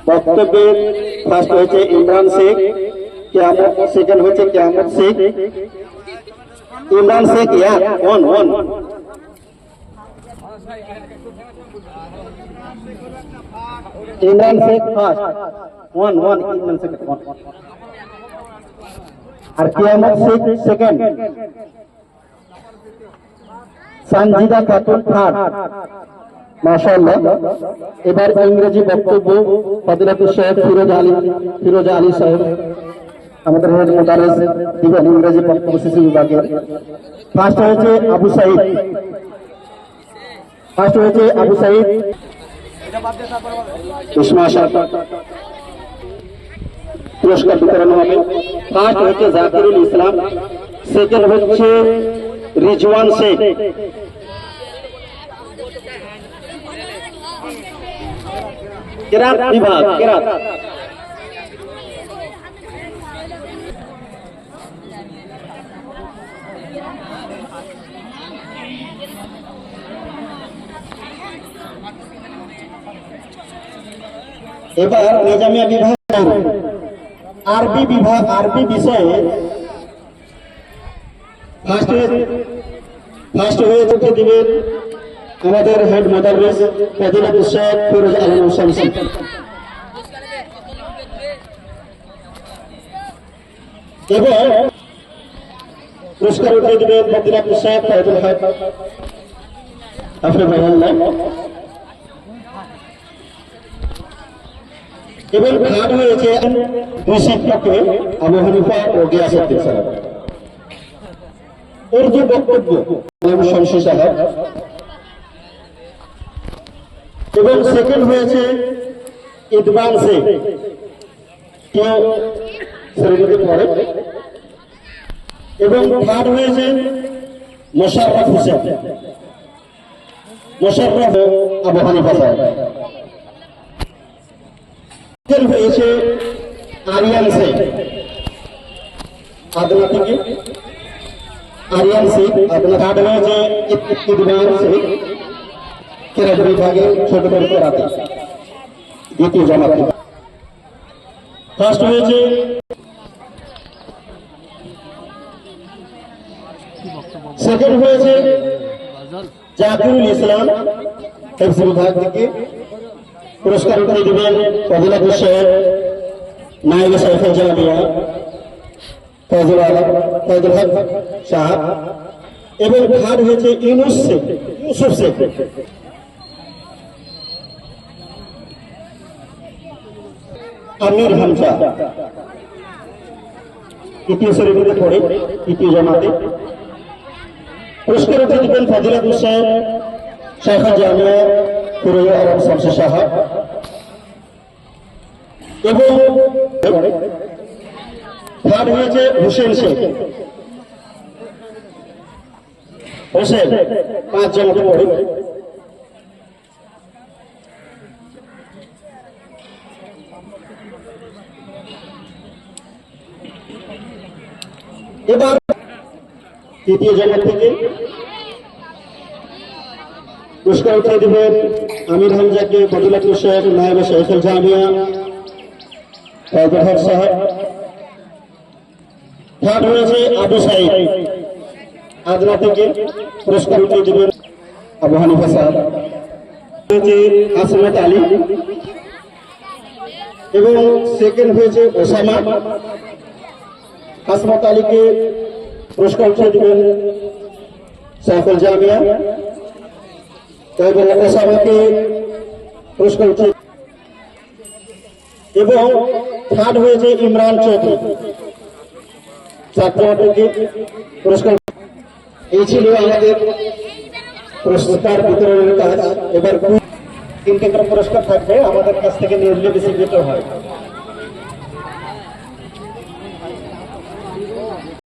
বক্তব্যের ফার্স্ট হয়েছে ইমরান শেখ, সেকেন্ড হচ্ছে Qiyamat Sheikh. Imran Sheikh one Imran Sheikh first one Imran Sheikh one, আর কিয়ামত শেখ সেকেন্ড, সানজিদা খাতুন থার্ড। মাশাআল্লাহ। এবার ইংরেজি বক্তব্য ফজিলাতুল শেখ ফিরোজা আলী সাহেব আমাদের হেড মোদারেস দিবেন ইংরেজি বক্তব্য শিশু বিভাগের। ফার্স্ট হয়েছে আবু সাঈদ ইসমা সাহেব, পুরস্কার বিতরণ হবে। ফার্স্ট হচ্ছে জাকিরুল ইসলাম, সেকেন্ড হচ্ছে রিজওয়ান শেখ। কেরাত বিভাগ, কেরাত। এবার নিজামিয়া বিভাগ, আরবি বিভাগ, আরবি বিষয়ে ফার্স্ট হয়ে উঠে দিবেন আমাদের হেড মোদাররিস ফজিলাতুল শেখ ফিরোজ আলম শামসী। এবং পুরস্কার উঠে দিবেন ফজিলাতুল শেখ ফয়জুল হক হাফিজাহুল্লাহ। এবং থার্ড হয়েছে দুই শিক্ষককে আবু হানিফা ও গিয়াসউদ্দিন সাহেব। উর্দু বক্তব্য শামসী সাহেব। এবং সেকেন্ড হয়েছে ইদবান শেখ, কেউ শ্রেণীতে পড়ে। এবং থার্ড হয়েছে মোশাররফ হোসেন, মোশাররফ আবু হানিফা সাহেব। হয়েছে আরিয়ান শেখ আদনা থেকে, আরিয়ান শেখ আদনা। থার্ড হয়েছে ইদবান শেখ, কেরাত বিভাগে ছোট করে করাতে, দ্বিতীয় জামাত। ফার্স্ট হয়েছে সেকেন্ড হয়েছে জাকিরুল ইসলাম হিফজ বিভাগ থেকে। পুরস্কার উঠে দিবেন ফজিলাতুল শেখ নায়েবে শাইখুল জামিয়া ফয়জুল হক সাহেব। এবং থার্ড হয়েছে ইউসুফ শেখ। আমির হামজা তৃতীয় শ্রেণীতে পড়ে, তৃতীয় জামাতে। পুরস্কার উঠে দিবেন ফজিলাতুল শেখ শাইখুল জামিয়া ফিরোজ আলম শামসী সাহেব। এবং থার্ড হয়েছে হোসেন শেখ, হোসেন 5 জামাতে পড়ে। এবার তৃতীয় জামাত থেকে পুরস্কার উঠে দিবেন আমির হামজাকে ফজিলাতুল শেখ নায়েবে শাইখুল জামিয়া ফয়জুল হক সাহেব। থার্ড হয়েছে আবু সাঈদ আদনা থেকে, পুরস্কার উঠে দিবেন আবু হানিফা সাহেব। হয়েছে আসমত আলী। এবং সেকেন্ড হয়েছে ওসামা। আসমত আলীকে পুরস্কার উঠে দিবেন শাইখুল জামিয়া, এবং ওসামাকে পুরস্কার উঠে। এবং থার্ড হয়েছে ইমরান চৌধুরী ছাত্রকে পুরস্কার। এই ছিল আমাদের পুরস্কার বিতরণের কাজ। এবার 3টা পুরস্কার থাকবে, আমাদের কাছ থেকে নির্ণয় বেশি বেতন হয়।